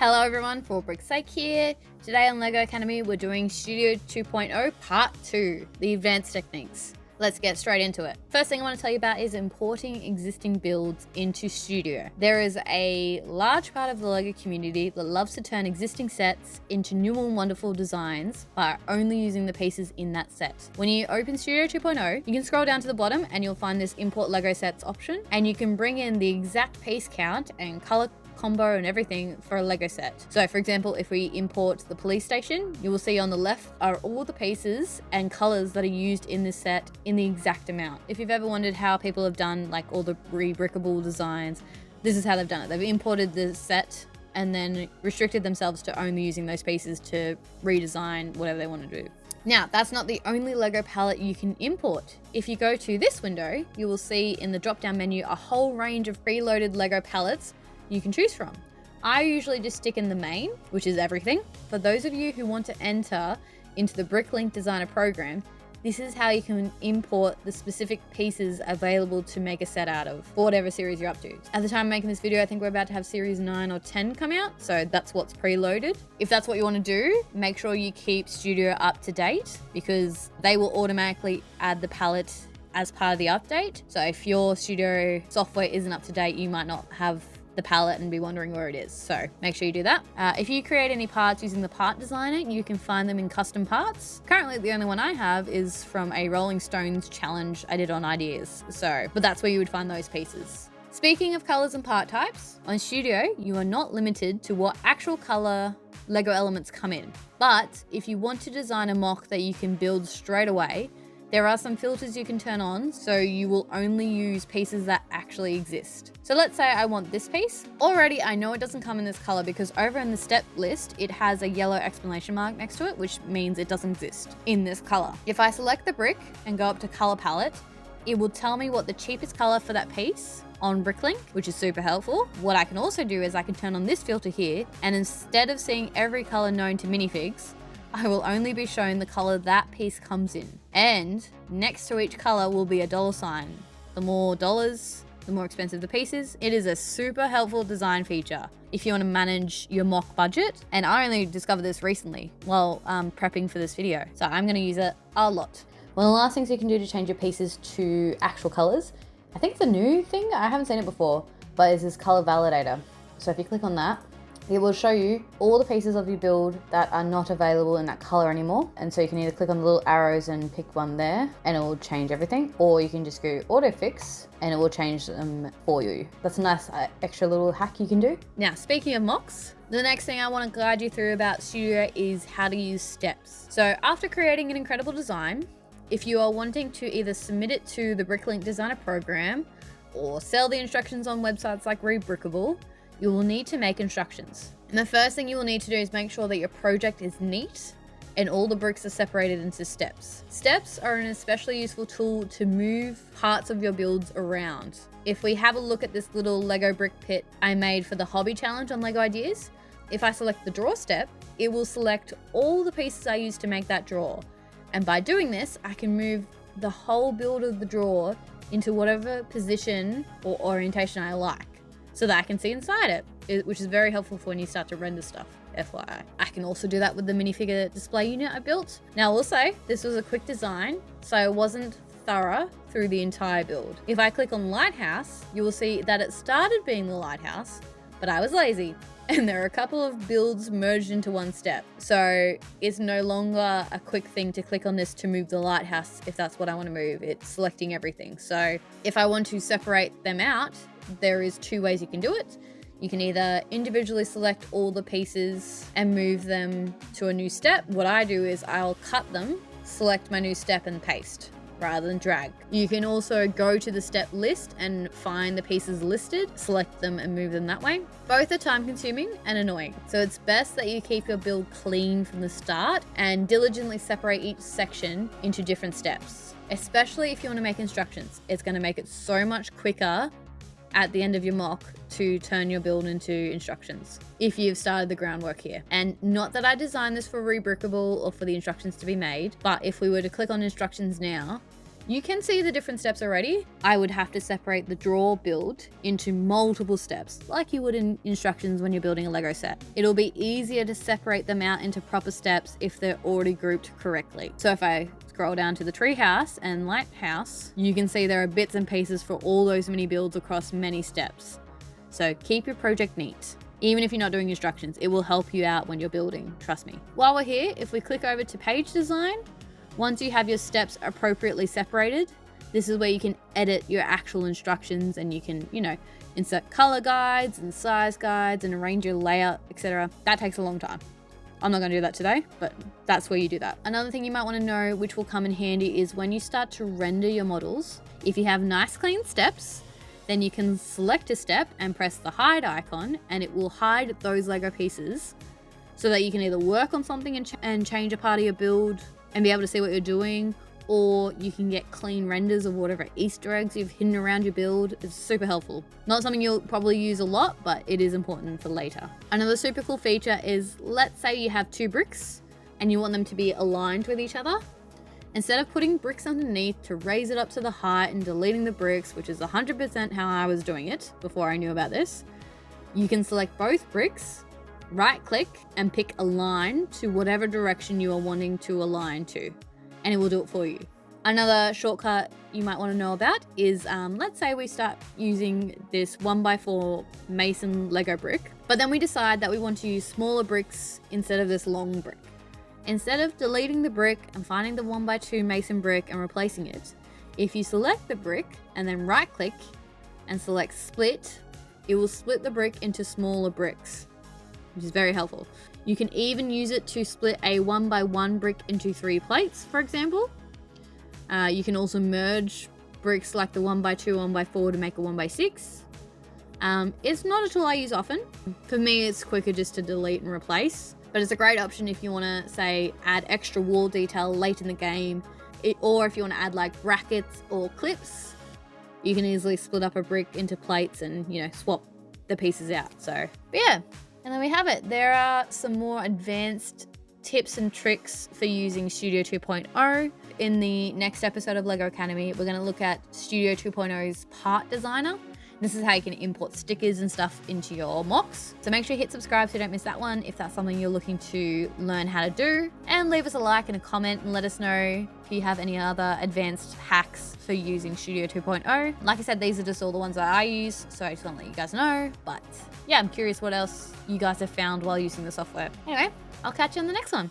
Hello everyone, for Brick's sake here. Today on LEGO Academy we're doing Studio 2.0 Part 2, the advanced techniques. Let's get straight into it. First thing I want to tell you about is importing existing builds into Studio. There is a large part of the LEGO community that loves to turn existing sets into new and wonderful designs by only using the pieces in that set. When you open Studio 2.0, you can scroll down to the bottom and you'll find this import LEGO sets option, and you can bring in the exact piece count and color combo and everything for a LEGO set. So for example, if we import the police station, you will see on the left are all the pieces and colors that are used in this set in the exact amount. If you've ever wondered how people have done like all the re-brickable designs, this is how they've done it. They've imported the set and then restricted themselves to only using those pieces to redesign whatever they want to do. Now, that's not the only LEGO palette you can import. If you go to this window, you will see in the drop-down menu a whole range of preloaded LEGO palettes you can choose from. I usually just stick in the main, which is everything. For those of you who want to enter into the Bricklink Designer program, this is how you can import the specific pieces available to make a set out of for whatever series you're up to. At the time of making this video, I think we're about to have series 9 or 10 come out, so that's what's preloaded. If that's what you want to do, make sure you keep Studio up to date because they will automatically add the palette as part of the update. So if your Studio software isn't up to date, you might not have the palette and be wondering where it is. So make sure you do that. If you create any parts using the part designer, you can find them in custom parts. Currently, the only one I have is from a Rolling Stones challenge I did on Ideas. But that's where you would find those pieces. Speaking of colors and part types, on Studio, you are not limited to what actual color LEGO elements come in. But if you want to design a mock that you can build straight away, there are some filters you can turn on, so you will only use pieces that actually exist. So let's say I want this piece. Already, I know it doesn't come in this color because over in the step list, it has a yellow exclamation mark next to it, which means it doesn't exist in this color. If I select the brick and go up to color palette, it will tell me what the cheapest color for that piece on Bricklink, which is super helpful. What I can also do is I can turn on this filter here, and instead of seeing every color known to minifigs, I will only be shown the color that piece comes in. And next to each color will be a dollar sign. The more dollars, the more expensive the piece is. It is a super helpful design feature if you want to manage your mock budget. And I only discovered this recently while prepping for this video. So I'm going to use it a lot. One of the last things you can do to change your pieces to actual colors, I think it's a new thing, I haven't seen it before, but is this color validator. So if you click on that, it will show you all the pieces of your build that are not available in that color anymore. And so you can either click on the little arrows and pick one there and it will change everything, or you can just go auto fix and it will change them for you. That's a nice extra little hack you can do. Now, speaking of mocks, the next thing I want to guide you through about Studio is how to use steps. So after creating an incredible design, if you are wanting to either submit it to the Bricklink Designer program or sell the instructions on websites like Rebrickable, you will need to make instructions. And the first thing you will need to do is make sure that your project is neat and all the bricks are separated into steps. Steps are an especially useful tool to move parts of your builds around. If we have a look at this little Lego brick pit I made for the hobby challenge on LEGO Ideas, if I select the draw step, it will select all the pieces I used to make that draw. And by doing this, I can move the whole build of the draw into whatever position or orientation I like, so that I can see inside it, which is very helpful for when you start to render stuff, FYI. I can also do that with the minifigure display unit I built. Now, I will say, this was a quick design, so I wasn't thorough through the entire build. If I click on Lighthouse, you will see that it started being the lighthouse, but I was lazy, and there are a couple of builds merged into one step. So it's no longer a quick thing to click on this to move the lighthouse if that's what I want to move. It's selecting everything. So if I want to separate them out, there is two ways you can do it. You can either individually select all the pieces and move them to a new step. What I do is I'll cut them, select my new step and paste rather than drag. You can also go to the step list and find the pieces listed, select them and move them that way. Both are time consuming and annoying. So it's best that you keep your build clean from the start and diligently separate each section into different steps. Especially if you want to make instructions. It's going to make it so much quicker at the end of your mock to turn your build into instructions if you've started the groundwork here. And not that I designed this for Rebrickable or for the instructions to be made, but if we were to click on instructions now, You can see the different steps already. I would have to separate the draw build into multiple steps, like you would in instructions when you're building a Lego set. It'll be easier to separate them out into proper steps if they're already grouped correctly. So if I scroll down to the treehouse and lighthouse, you can see there are bits and pieces for all those mini builds across many steps. So keep your project neat. Even if you're not doing instructions, it will help you out when you're building, trust me. While we're here, if we click over to page design, once you have your steps appropriately separated, this is where you can edit your actual instructions and you can, insert color guides and size guides and arrange your layout, etc. That takes a long time. I'm not going to do that today, but that's where you do that. Another thing you might want to know, which will come in handy, is when you start to render your models, if you have nice clean steps, then you can select a step and press the hide icon and it will hide those Lego pieces so that you can either work on something and change a part of your build and be able to see what you're doing, or you can get clean renders of whatever Easter eggs you've hidden around your build. It's super helpful. Not something you'll probably use a lot, but it is important for later. Another super cool feature is, let's say you have 2 bricks and you want them to be aligned with each other. Instead of putting bricks underneath to raise it up to the height and deleting the bricks, which is 100% how I was doing it before I knew about this, you can select both bricks, right click and pick align to whatever direction you are wanting to align to, and it will do it for you. Another shortcut you might want to know about is, let's say we start using this 1x4 mason Lego brick, but then we decide that we want to use smaller bricks instead of this long brick. Instead of deleting the brick and finding the 1x2 mason brick and replacing it, if you select the brick and then right click and select split, it will split the brick into smaller bricks, which is very helpful. You can even use it to split a 1x1 brick into 3 plates, for example. You can also merge bricks like the 1x2, 1x4 to make a 1x6. It's not a tool I use often. For me, it's quicker just to delete and replace. But it's a great option if you want to, say, add extra wall detail late in the game, or if you want to add like brackets or clips, you can easily split up a brick into plates and, swap the pieces out. So, but yeah, and then we have it. There are some more advanced tips and tricks for using Studio 2.0. In the next episode of LEGO Academy, we're going to look at Studio 2.0's part designer. This is how you can import stickers and stuff into your mocks. So make sure you hit subscribe so you don't miss that one if that's something you're looking to learn how to do. And leave us a like and a comment and let us know if you have any other advanced hacks for using Studio 2.0. Like I said, these are just all the ones that I use, so I just want to let you guys know. But yeah, I'm curious what else you guys have found while using the software. Anyway, I'll catch you on the next one.